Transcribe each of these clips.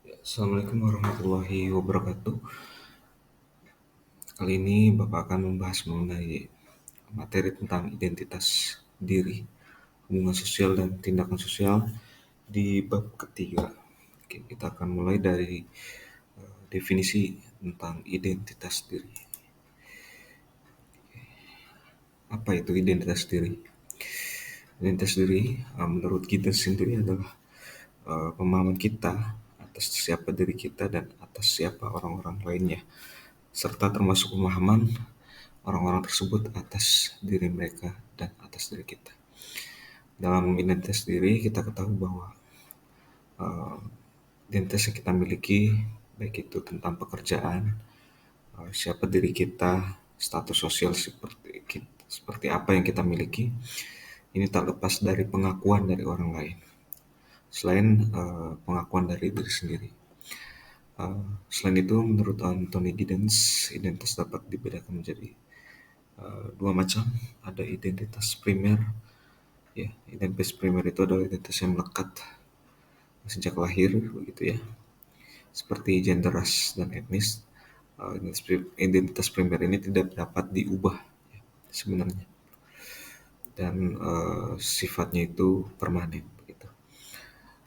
Assalamualaikum warahmatullahi wabarakatuh. Kali ini Bapak akan membahas mengenai materi tentang identitas diri, hubungan sosial dan tindakan sosial di bab ketiga. Oke, kita akan mulai dari definisi tentang identitas diri. Apa itu identitas diri? Identitas diri menurut kita sendiri adalah pemahaman kita atas siapa diri kita dan atas siapa orang-orang lainnya, serta termasuk pemahaman orang-orang tersebut atas diri mereka dan atas diri kita. Dalam identitas diri kita ketahui bahwa uh, identitas yang kita miliki, baik itu tentang pekerjaan, siapa diri kita, status sosial seperti apa yang kita miliki, ini tak lepas dari pengakuan dari orang lain. Selain pengakuan dari diri sendiri. Selain itu, menurut Anthony Giddens, identitas dapat dibedakan menjadi dua macam. Ada identitas primer. Ya, identitas primer itu adalah identitas yang melekat sejak lahir, begitu ya. Seperti gender, ras, dan etnis. Identitas primer ini tidak dapat diubah ya, sebenarnya, dan sifatnya itu permanen. Begitu.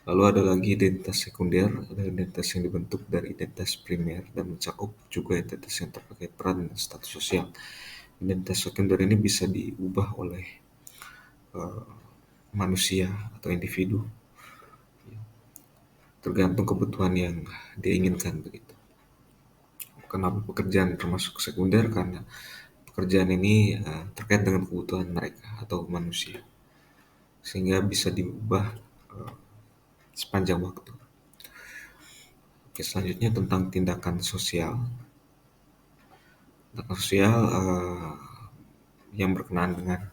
Lalu ada lagi identitas sekunder, ada identitas yang dibentuk dari identitas primer dan mencakup juga identitas yang terkait peran dan status sosial. Identitas sekunder ini bisa diubah oleh uh, manusia atau individu, tergantung kebutuhan yang dia inginkan begitu. Kenapa pekerjaan termasuk sekunder? Karena pekerjaan ini terkait dengan kebutuhan mereka atau manusia, sehingga bisa diubah uh, sepanjang waktu. Oke, selanjutnya tentang tindakan sosial. Tindakan sosial yang berkenaan dengan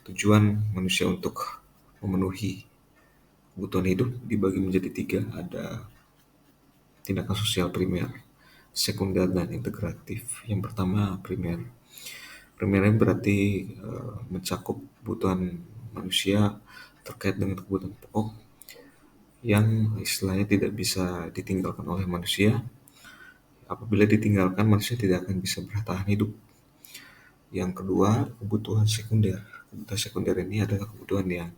tujuan manusia untuk memenuhi kebutuhan hidup dibagi menjadi tiga. Ada tindakan sosial primer, sekunder, dan integratif. Yang pertama primer. Primer ini berarti mencakup kebutuhan manusia terkait dengan kebutuhan pokok yang istilahnya tidak bisa ditinggalkan oleh manusia. Apabila ditinggalkan, manusia tidak akan bisa bertahan hidup. Yang kedua, kebutuhan sekunder. Kebutuhan sekunder ini adalah kebutuhan yang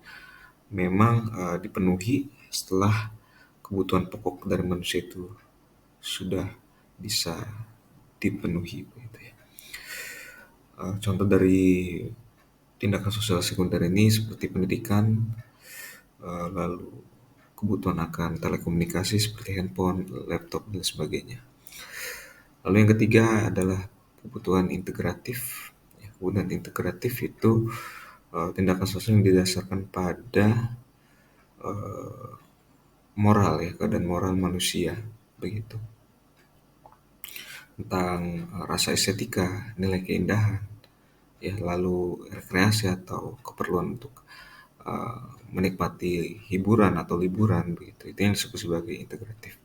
memang dipenuhi setelah kebutuhan pokok dari manusia itu sudah bisa dipenuhi. Begitu ya. Contoh dari tindakan sosial sekunder ini seperti pendidikan, lalu kebutuhan akan telekomunikasi seperti handphone, laptop, dan sebagainya. Lalu yang ketiga adalah kebutuhan integratif. Ya, kebutuhan integratif itu tindakan sosial yang didasarkan pada uh, moral ya, keadaan moral manusia begitu. Tentang rasa estetika, nilai keindahan, ya, lalu rekreasi atau keperluan untuk menikmati hiburan atau liburan begitu. Itu yang disebut sebagai integratif.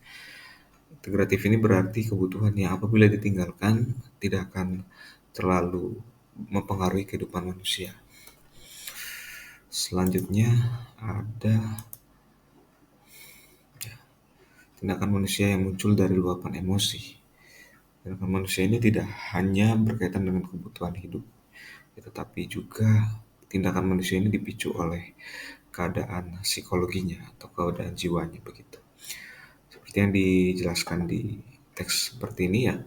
Integratif ini berarti kebutuhan yang apabila ditinggalkan tidak akan terlalu mempengaruhi kehidupan manusia. Selanjutnya ada tindakan manusia yang muncul dari luapan emosi. Tindakan manusia ini tidak hanya berkaitan dengan kebutuhan hidup, tetapi juga tindakan manusia ini dipicu oleh keadaan psikologinya atau keadaan jiwanya begitu. Seperti yang dijelaskan di teks seperti ini ya,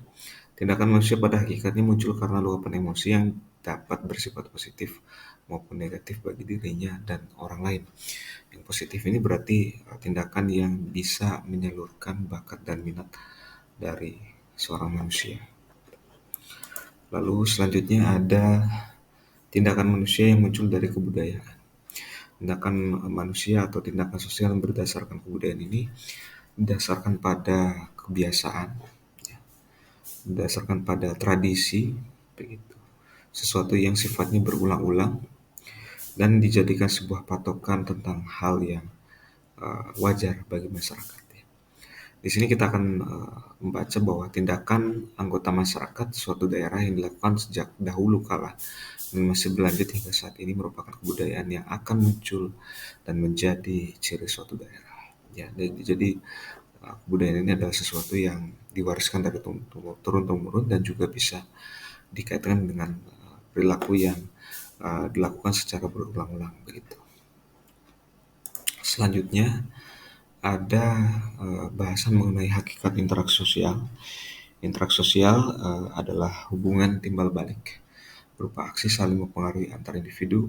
tindakan manusia pada hakikatnya muncul karena luapan emosi yang dapat bersifat positif maupun negatif bagi dirinya dan orang lain. Yang positif ini berarti tindakan yang bisa menyalurkan bakat dan minat dari seorang manusia. Lalu selanjutnya ada tindakan manusia yang muncul dari kebudayaan. Tindakan manusia atau tindakan sosial yang berdasarkan kebudayaan ini berdasarkan pada kebiasaan, ya, berdasarkan pada tradisi, begitu. Sesuatu yang sifatnya berulang-ulang dan dijadikan sebuah patokan tentang hal yang wajar bagi masyarakat. Ya. Di sini kita akan membaca bahwa tindakan anggota masyarakat suatu daerah yang dilakukan sejak dahulu kala dan masih berlanjut hingga saat ini merupakan kebudayaan yang akan muncul dan menjadi ciri suatu daerah. Ya, jadi Kebudayaan ini adalah sesuatu yang diwariskan dari turun-temurun dan juga bisa dikaitkan dengan perilaku yang dilakukan secara berulang-ulang begitu. Selanjutnya ada bahasan mengenai hakikat interaksi sosial. Interaksi sosial adalah hubungan timbal balik berupa aksi saling mempengaruhi antar individu,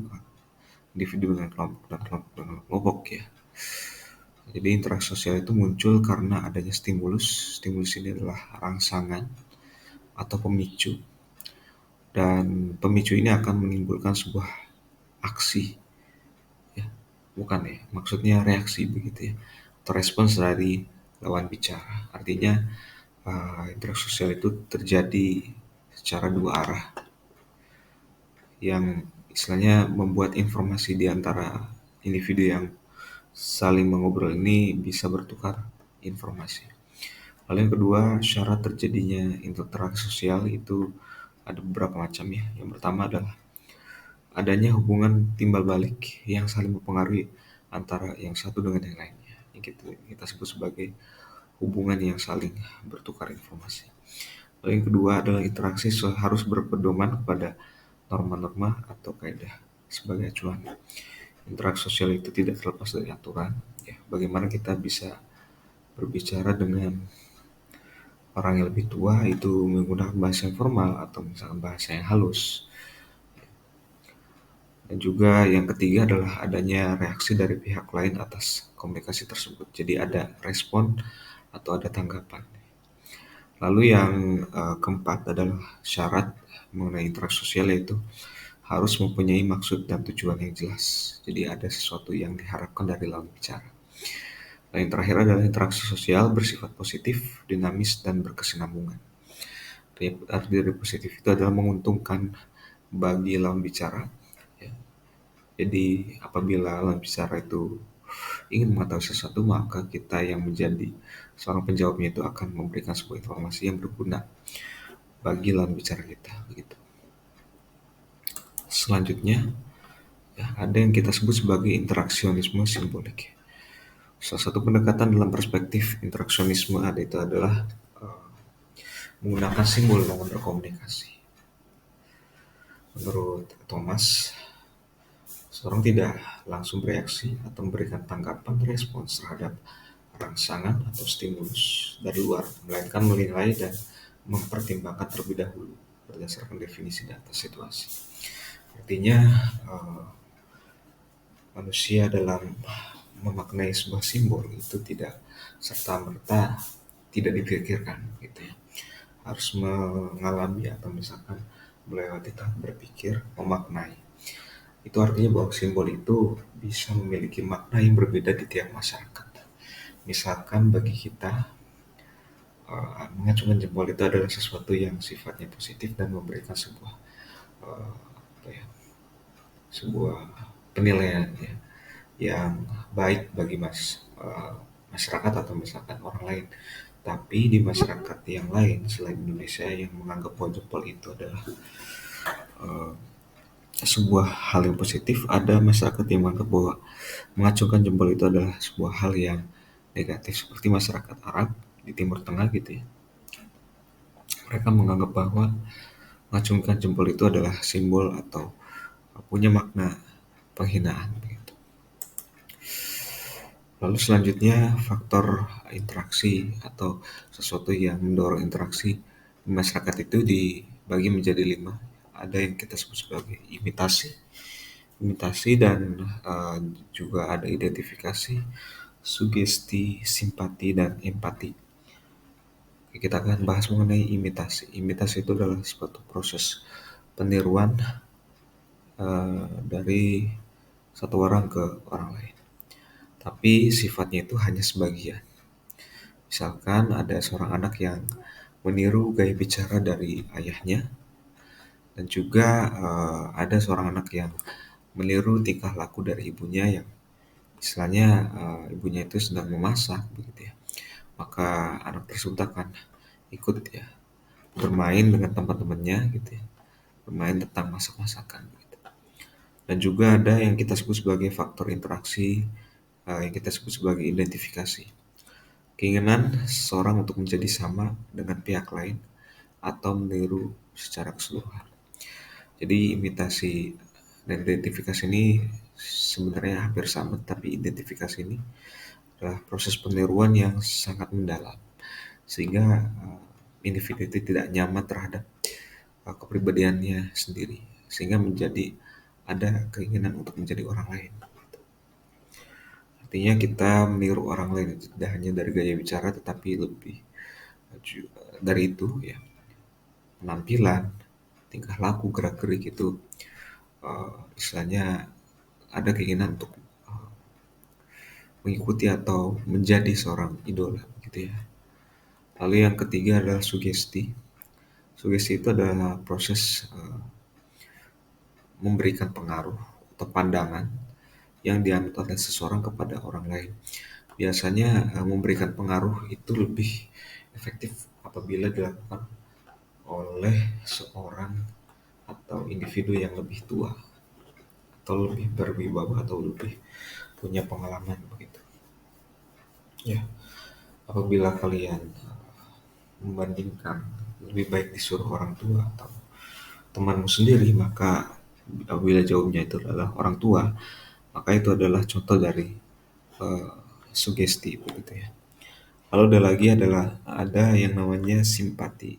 individu dengan kelompok dan kelompok dengan kelompok ya. Jadi interaksi sosial itu muncul karena adanya stimulus. Stimulus ini adalah rangsangan atau pemicu, dan pemicu ini akan menimbulkan sebuah aksi ya, bukan ya, maksudnya reaksi begitu ya, atau respons dari lawan bicara. Artinya interaksi sosial itu terjadi secara dua arah yang istilahnya membuat informasi di antara individu yang saling mengobrol ini bisa bertukar informasi. Lalu yang kedua, syarat terjadinya interaksi sosial itu ada beberapa macam ya. Yang pertama adalah adanya hubungan timbal balik yang saling mempengaruhi antara yang satu dengan yang lainnya. Yang kita sebut sebagai hubungan yang saling bertukar informasi. Lalu yang kedua adalah interaksi harus berpedoman kepada norma-norma atau kaidah sebagai acuan. Interaksi sosial itu tidak terlepas dari aturan. Ya, bagaimana kita bisa berbicara dengan orang yang lebih tua itu menggunakan bahasa yang formal atau misalkan bahasa yang halus. Dan juga yang ketiga adalah adanya reaksi dari pihak lain atas komunikasi tersebut. Jadi ada respon atau ada tanggapan. Lalu yang keempat adalah syarat mengenai interaksi sosial, yaitu harus mempunyai maksud dan tujuan yang jelas. Jadi ada sesuatu yang diharapkan dari lawan bicara. Dan yang terakhir adalah interaksi sosial bersifat positif, dinamis, dan berkesinambungan. Arti dari positif itu adalah menguntungkan bagi lawan bicara. Ya. Jadi apabila lawan bicara itu ingin mengetahui sesuatu, maka kita yang menjadi seorang penjawabnya itu akan memberikan sebuah informasi yang berguna bagi lawan bicara kita. Begitu. Selanjutnya, ya, ada yang kita sebut sebagai interaksionisme simbolik. Salah satu pendekatan dalam perspektif interaksionisme itu adalah menggunakan simbol dalam berkomunikasi. Menurut Thomas, seorang tidak langsung bereaksi atau memberikan tanggapan respons terhadap rangsangan atau stimulus dari luar, melainkan menilai dan mempertimbangkan terlebih dahulu berdasarkan definisi dan situasi. Artinya manusia dalam memaknai sebuah simbol itu tidak serta-merta tidak dipikirkan gitu ya. Harus mengalami atau misalkan melewati tahap berpikir, memaknai. Itu artinya bahwa simbol itu bisa memiliki makna yang berbeda di tiap masyarakat. Misalkan bagi kita, mengacungkan jempol itu adalah sesuatu yang sifatnya positif dan memberikan sebuah sebuah penilaian ya, yang baik bagi masyarakat atau misalkan orang lain. Tapi di masyarakat yang lain selain Indonesia yang menganggap bahwa jempol itu adalah sebuah hal yang positif, ada masyarakat yang menganggap bahwa mengacungkan jempol itu adalah sebuah hal yang negatif, seperti masyarakat Arab di Timur Tengah gitu ya. Mereka menganggap bahwa mengacungkan jempol itu adalah simbol atau punya makna penghinaan begitu. Lalu selanjutnya faktor interaksi atau sesuatu yang mendorong interaksi di masyarakat itu dibagi menjadi 5. Ada yang kita sebut sebagai imitasi dan juga ada identifikasi, sugesti, simpati, dan empati. Kita akan bahas mengenai imitasi. Imitasi itu adalah suatu proses peniruan dari satu orang ke orang lain. Tapi sifatnya itu hanya sebagian. Misalkan ada seorang anak yang meniru gaya bicara dari ayahnya, dan juga ada seorang anak yang meniru tingkah laku dari ibunya yang istilahnya ibunya itu sedang memasak begitu ya. Maka anak tersebut akan ikut ya bermain dengan teman-temannya gitu ya, bermain tentang masak-masakan gitu. Dan juga ada yang kita sebut sebagai faktor interaksi, yang kita sebut sebagai identifikasi. Keinginan seseorang untuk menjadi sama dengan pihak lain atau meniru secara keseluruhan. Jadi imitasi dan identifikasi ini sebenarnya hampir sama, tapi identifikasi ini adalah proses peniruan yang sangat mendalam, sehingga individu itu tidak nyaman terhadap kepribadiannya sendiri, sehingga menjadi ada keinginan untuk menjadi orang lain. Artinya kita meniru orang lain tidak hanya dari gaya bicara, tetapi lebih dari itu ya, penampilan, tingkah laku, gerak gerik itu istilahnya ada keinginan untuk mengikuti atau menjadi seorang idola gitu ya. Lalu yang ketiga adalah sugesti. Sugesti itu adalah proses memberikan pengaruh atau pandangan yang dianut oleh seseorang kepada orang lain. Biasanya memberikan pengaruh itu lebih efektif apabila dilakukan oleh seorang atau individu yang lebih tua atau lebih berwibawa atau lebih punya pengalaman begitu. Ya, apabila kalian membandingkan lebih baik disuruh orang tua atau temanmu sendiri, maka apabila jawabnya itu adalah orang tua, maka itu adalah contoh dari uh, sugesti begitu ya. Lalu ada lagi adalah ada yang namanya simpati.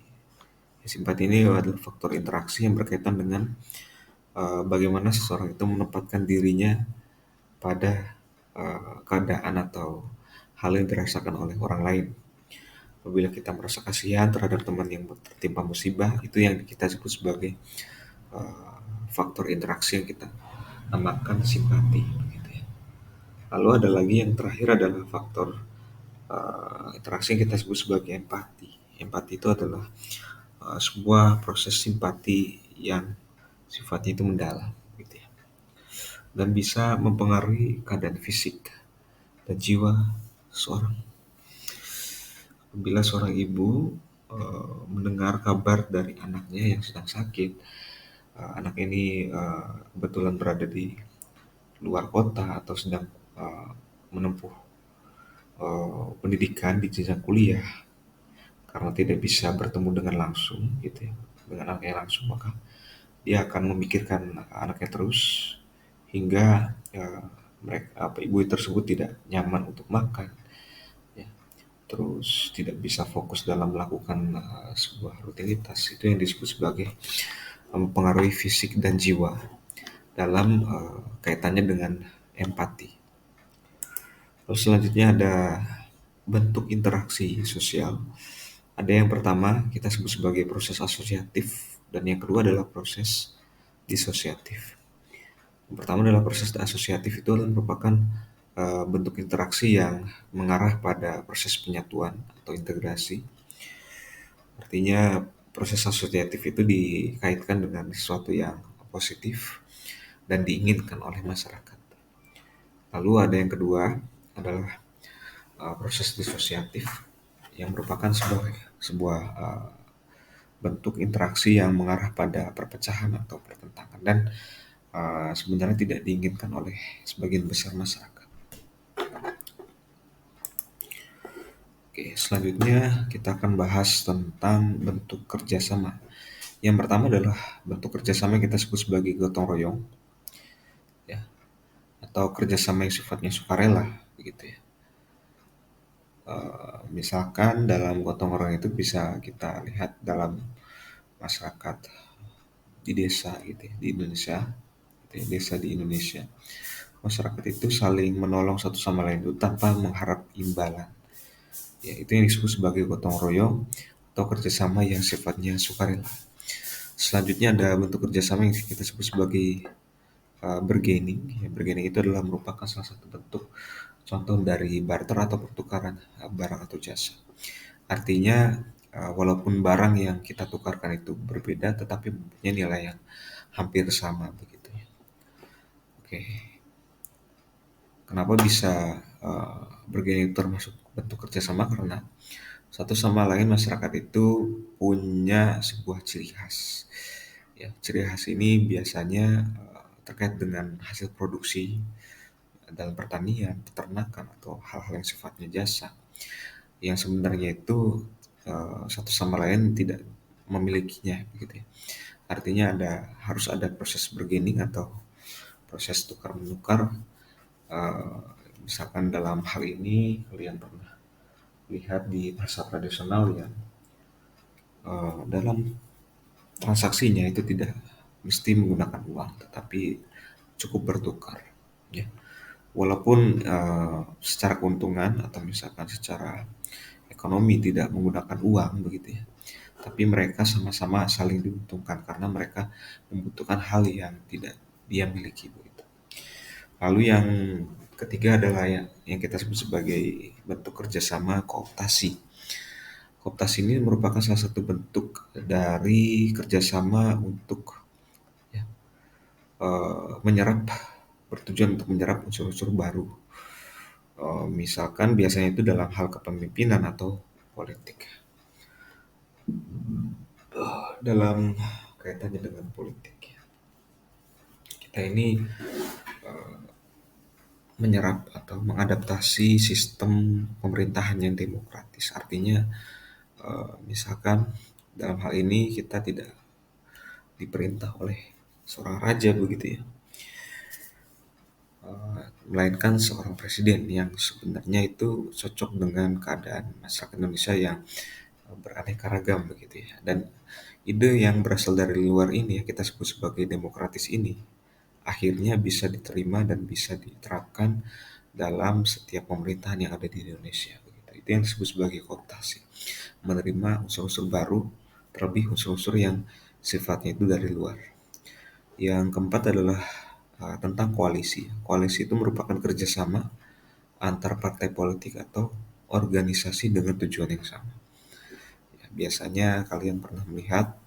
Simpati ini adalah faktor interaksi yang berkaitan dengan bagaimana seseorang itu menempatkan dirinya pada keadaan atau hal yang dirasakan oleh orang lain. Apabila kita merasa kasihan terhadap teman yang tertimpa musibah, itu yang kita sebut sebagai uh, faktor interaksi yang kita namakan simpati. Gitu ya. Lalu ada lagi yang terakhir adalah faktor interaksi yang kita sebut sebagai empati. Empati itu adalah sebuah proses simpati yang sifatnya itu mendalam, gitu ya, dan bisa mempengaruhi keadaan fisik dan jiwa seorang. Bila seorang ibu mendengar kabar dari anaknya yang sedang sakit, anak ini kebetulan berada di luar kota atau sedang menempuh pendidikan di jenjang kuliah, karena tidak bisa bertemu dengan langsung, gitu ya, dengan anaknya langsung, maka dia akan memikirkan anaknya terus hingga ibu tersebut tidak nyaman untuk makan, ya, terus tidak bisa fokus dalam melakukan sebuah rutinitas. Itu yang disebut sebagai mempengaruhi fisik dan jiwa dalam kaitannya dengan empati. Lalu selanjutnya ada bentuk interaksi sosial. Ada yang pertama kita sebut sebagai proses asosiatif, dan yang kedua adalah proses disosiatif. Yang pertama adalah proses asosiatif, itu adalah merupakan bentuk interaksi yang mengarah pada proses penyatuan atau integrasi. Artinya proses asosiatif itu dikaitkan dengan sesuatu yang positif dan diinginkan oleh masyarakat. Lalu ada yang kedua adalah proses disosiatif, yang merupakan sebuah bentuk interaksi yang mengarah pada perpecahan atau pertentangan dan sebenarnya tidak diinginkan oleh sebagian besar masyarakat. Oke, selanjutnya kita akan bahas tentang bentuk kerjasama. Yang pertama adalah bentuk kerjasama yang kita sebut sebagai gotong royong, ya, atau kerjasama yang sifatnya sukarela, begitu ya. Misalkan dalam gotong royong itu bisa kita lihat dalam masyarakat di desa, gitu ya, di Indonesia, gitu ya, desa di Indonesia. Masyarakat itu saling menolong satu sama lain itu tanpa mengharap imbalan. Ya, itu yang disebut sebagai gotong royong atau kerjasama yang sifatnya sukarela. Selanjutnya ada bentuk kerjasama yang kita sebut sebagai bargaining. Ya, bargaining itu adalah merupakan salah satu bentuk contoh dari barter atau pertukaran barang atau jasa. Artinya walaupun barang yang kita tukarkan itu berbeda, tetapi mempunyai nilai yang hampir sama begitu ya. Oke, kenapa bisa bargaining termasuk bentuk kerjasama? Karena satu sama lain masyarakat itu punya sebuah ciri khas. Ya, ciri khas ini biasanya terkait dengan hasil produksi dalam pertanian, peternakan, atau hal-hal yang sifatnya jasa. yang sebenarnya itu satu sama lain tidak memilikinya begitu ya. Artinya harus ada proses bargaining atau proses tukar menukar. Eh, Misalkan dalam hal ini kalian pernah lihat di pasar tradisional yang dalam transaksinya itu tidak mesti menggunakan uang, tetapi cukup bertukar. Ya. Walaupun secara keuntungan atau misalkan secara ekonomi tidak menggunakan uang begitu ya, tapi mereka sama-sama saling diuntungkan karena mereka membutuhkan hal yang tidak dia miliki begitu. Lalu yang ketiga adalah yang kita sebut sebagai bentuk kerjasama kooptasi. Kooptasi ini merupakan salah satu bentuk dari kerjasama untuk ya, menyerap bertujuan untuk menyerap unsur-unsur baru. Misalkan biasanya itu dalam hal kepemimpinan atau politik. Dalam kaitannya dengan politik, ya, kita ini menyerap atau mengadaptasi sistem pemerintahan yang demokratis. Artinya, misalkan dalam hal ini kita tidak diperintah oleh seorang raja begitu ya, melainkan seorang presiden yang sebenarnya itu cocok dengan keadaan masyarakat Indonesia yang beraneka ragam begitu ya. Dan ide yang berasal dari luar ini ya kita sebut sebagai demokratis ini akhirnya bisa diterima dan bisa diterapkan dalam setiap pemerintahan yang ada di Indonesia begitu. Itu yang disebut sebagai kooptasi. Menerima unsur-unsur baru, terlebih unsur-unsur yang sifatnya itu dari luar. Yang keempat adalah tentang koalisi. Koalisi itu merupakan kerjasama antar partai politik atau organisasi dengan tujuan yang sama. Ya, biasanya kalian pernah melihat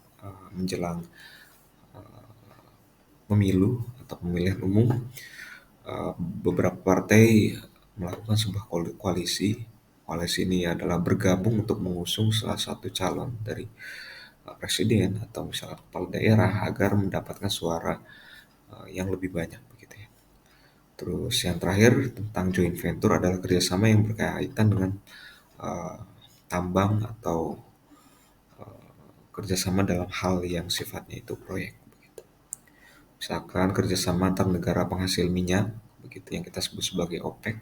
menjelang pemilu atau pemilihan umum, beberapa partai melakukan sebuah koalisi. Koalisi ini adalah bergabung untuk mengusung salah satu calon dari presiden atau misalnya kepala daerah agar mendapatkan suara yang lebih banyak begitu ya. Terus yang terakhir tentang joint venture adalah kerjasama yang berkaitan dengan uh, tambang atau kerjasama dalam hal yang sifatnya itu proyek. Begitu. Misalkan kerjasama antar negara penghasil minyak, begitu yang kita sebut sebagai OPEC,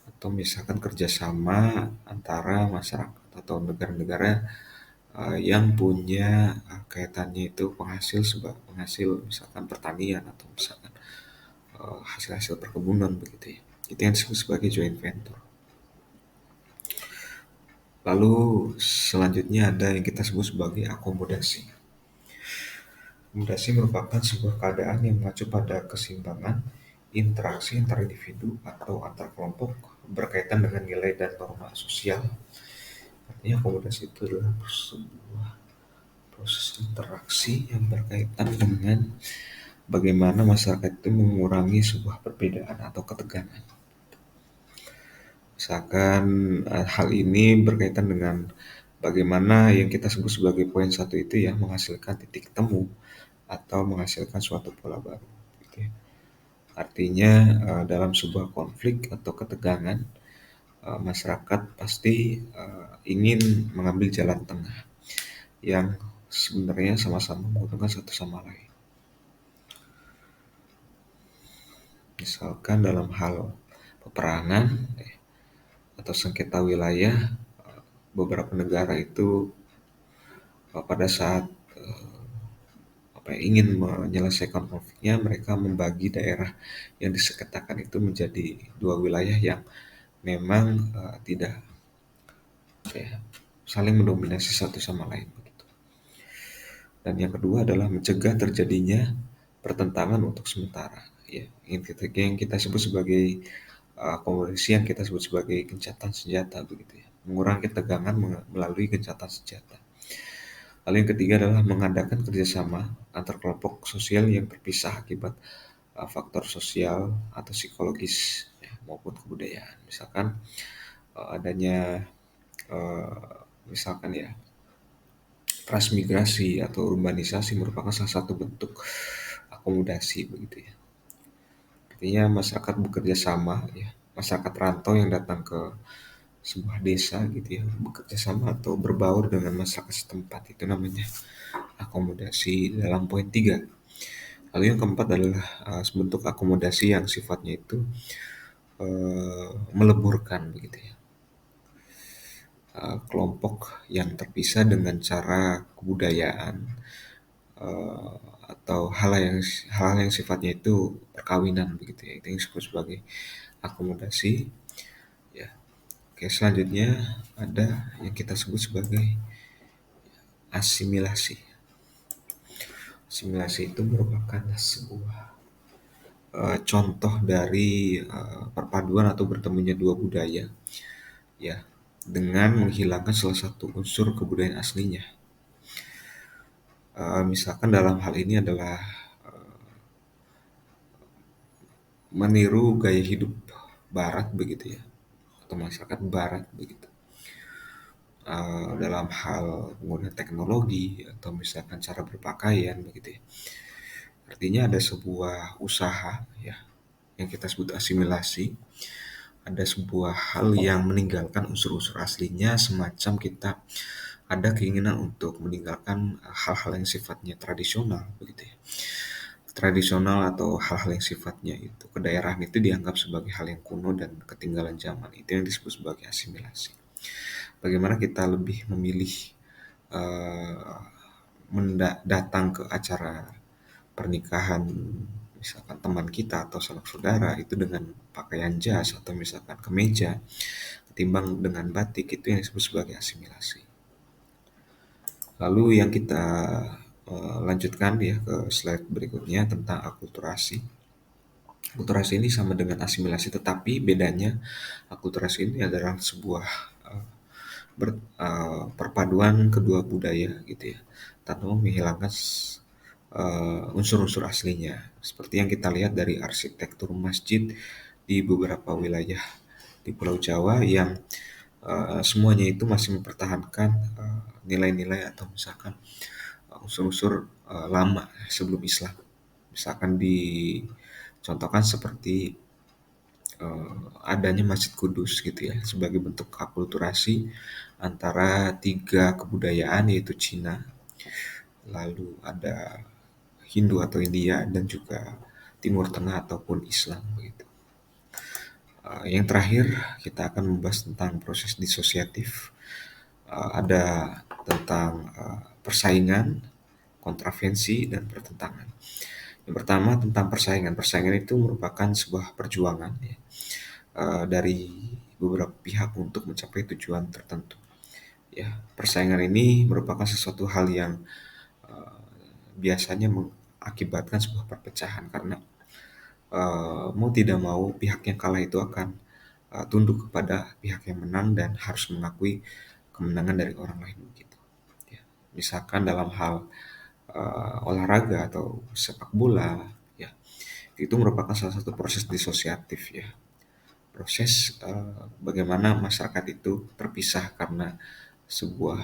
atau misalkan kerjasama antara masyarakat atau negara-negara yang punya kaitannya itu penghasil misalkan pertanian atau misalkan hasil-hasil perkebunan begitu ya. Itu yang disebut sebagai joint venture. Lalu selanjutnya ada yang kita sebut sebagai akomodasi. Akomodasi merupakan sebuah keadaan yang mengacu pada keseimbangan interaksi antar individu atau antar kelompok berkaitan dengan nilai dan norma sosial. Artinya akomodasi itu adalah sebuah proses interaksi yang berkaitan dengan bagaimana masyarakat itu mengurangi sebuah perbedaan atau ketegangan. Misalkan hal ini berkaitan dengan bagaimana yang kita sebut sebagai poin satu itu ya menghasilkan titik temu atau menghasilkan suatu pola baru. Gitu ya. Artinya dalam sebuah konflik atau ketegangan masyarakat pasti ingin mengambil jalan tengah yang sebenarnya sama-sama menguntungkan satu sama lain. Misalkan dalam hal peperangan atau sengketa wilayah, beberapa negara itu pada saat ingin menyelesaikan konfliknya, mereka membagi daerah yang disengketakan itu menjadi dua wilayah yang memang tidak saling mendominasi satu sama lain. Begitu. Dan yang kedua adalah mencegah terjadinya pertentangan untuk sementara. Ya, yang kita sebut sebagai komunikasi yang kita sebut sebagai gencatan senjata begitu ya, mengurangi ketegangan melalui gencatan senjata. Lalu yang ketiga adalah mengadakan kerjasama antar kelompok sosial yang terpisah akibat faktor sosial atau psikologis ya, maupun kebudayaan. Misalkan adanya misalkan ya transmigrasi atau urbanisasi merupakan salah satu bentuk akomodasi begitu ya. Artinya masyarakat bekerja sama ya, masyarakat rantau yang datang ke sebuah desa gitu ya, bekerja sama atau berbaur dengan masyarakat setempat, itu namanya akomodasi dalam poin 3. Lalu yang keempat adalah bentuk akomodasi yang sifatnya itu meleburkan begitu ya. Kelompok yang terpisah dengan cara kebudayaan, eh, atau hal yang sifatnya itu perkawinan begitu ya, itu yang disebut sebagai akomodasi ya. Oke, selanjutnya ada yang kita sebut sebagai asimilasi. Asimilasi itu merupakan sebuah contoh dari perpaduan atau bertemunya dua budaya ya, dengan menghilangkan salah satu unsur kebudayaan aslinya. Misalkan dalam hal ini adalah meniru gaya hidup barat begitu ya, atau masyarakat barat begitu. Dalam hal penggunaan teknologi atau misalkan cara berpakaian begitu ya. Artinya ada sebuah usaha ya yang kita sebut asimilasi, ada sebuah hal yang meninggalkan unsur-unsur aslinya, semacam kita ada keinginan untuk meninggalkan hal-hal yang sifatnya tradisional begitu ya. Tradisional atau hal-hal yang sifatnya itu kedaerahan itu dianggap sebagai hal yang kuno dan ketinggalan zaman. Itu yang disebut sebagai asimilasi. Bagaimana kita lebih memilih eh, datang ke acara pernikahan misalkan teman kita atau sanak saudara itu dengan pakaian jas atau misalkan kemeja ketimbang dengan batik, itu yang disebut sebagai asimilasi. Lalu yang kita lanjutkan ya ke slide berikutnya tentang akulturasi. Akulturasi ini sama dengan asimilasi, tetapi bedanya akulturasi ini adalah sebuah eh, perpaduan kedua budaya gitu ya, tanpa menghilangkan unsur-unsur aslinya. Seperti yang kita lihat dari arsitektur masjid di beberapa wilayah di Pulau Jawa yang semuanya itu masih mempertahankan nilai-nilai atau misalkan unsur-unsur lama sebelum Islam. Misalkan dicontohkan seperti adanya Masjid Kudus gitu ya, sebagai bentuk akulturasi antara tiga kebudayaan yaitu Cina, lalu ada Hindu atau India, dan juga Timur Tengah ataupun Islam begitu. Yang terakhir kita akan membahas tentang proses disosiatif. Ada tentang persaingan, kontravensi, dan pertentangan. Yang pertama tentang persaingan. Persaingan itu merupakan sebuah perjuangan ya, dari beberapa pihak untuk mencapai tujuan tertentu. Ya, persaingan ini merupakan sesuatu hal yang biasanya mengakibatkan sebuah perpecahan karena mau tidak mau pihak yang kalah itu akan tunduk kepada pihak yang menang dan harus mengakui kemenangan dari orang lain begitu. Ya. Misalkan dalam hal olahraga atau sepak bola, ya itu merupakan salah satu proses disosiatif ya. Proses bagaimana masyarakat itu terpisah karena sebuah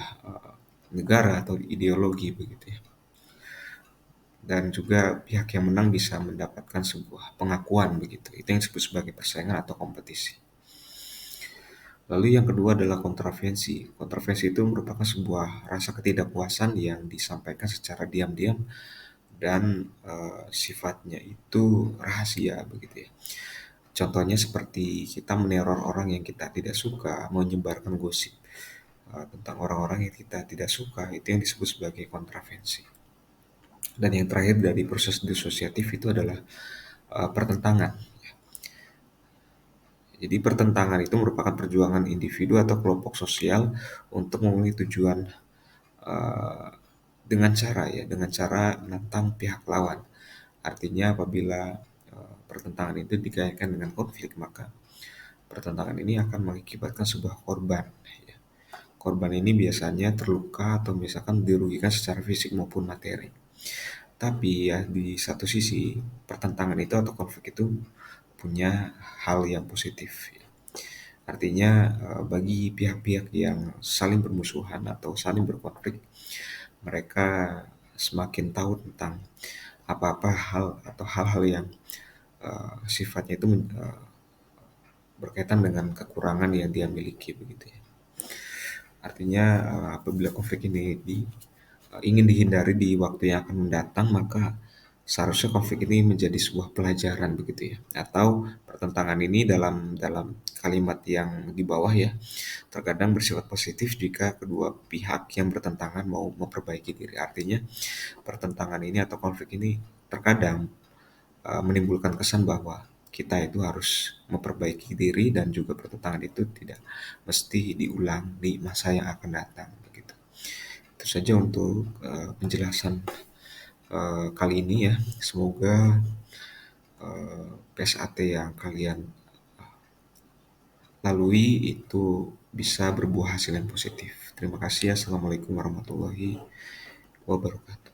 negara atau ideologi begitu ya. Dan juga pihak yang menang bisa mendapatkan sebuah pengakuan begitu. Itu yang disebut sebagai persaingan atau kompetisi. Lalu yang kedua adalah kontravensi. Kontravensi itu merupakan sebuah rasa ketidakpuasan yang disampaikan secara diam-diam dan sifatnya itu rahasia begitu ya. Contohnya seperti kita meneror orang yang kita tidak suka, menyebarkan gosip tentang orang-orang yang kita tidak suka, itu yang disebut sebagai kontravensi. Dan yang terakhir dari proses disosiatif itu adalah pertentangan. Jadi pertentangan itu merupakan perjuangan individu atau kelompok sosial untuk memenuhi tujuan uh, dengan cara menantang pihak lawan. Artinya apabila pertentangan itu dikaitkan dengan konflik, maka pertentangan ini akan mengakibatkan sebuah korban. Ya. Korban ini biasanya terluka atau misalkan dirugikan secara fisik maupun materi. Tapi ya di satu sisi pertentangan itu atau konflik itu punya hal yang positif. Ya. Artinya bagi pihak-pihak yang saling bermusuhan atau saling berkonflik, mereka semakin tahu tentang apa-apa hal atau hal-hal yang sifatnya itu berkaitan dengan kekurangan yang dia miliki begitu ya. Artinya apabila konflik ini ingin dihindari di waktu yang akan mendatang, maka seharusnya konflik ini menjadi sebuah pelajaran begitu ya. Atau pertentangan ini dalam dalam kalimat yang di bawah ya, terkadang bersifat positif jika kedua pihak yang bertentangan mau memperbaiki diri. Artinya pertentangan ini atau konflik ini terkadang menimbulkan kesan bahwa kita itu harus memperbaiki diri dan juga pertentangan itu tidak mesti diulang di masa yang akan datang begitu. Itu saja untuk penjelasan kali ini ya. Semoga PSAT yang kalian lalui itu bisa berbuah hasil yang positif. Terima kasih. Assalamualaikum warahmatullahi wabarakatuh.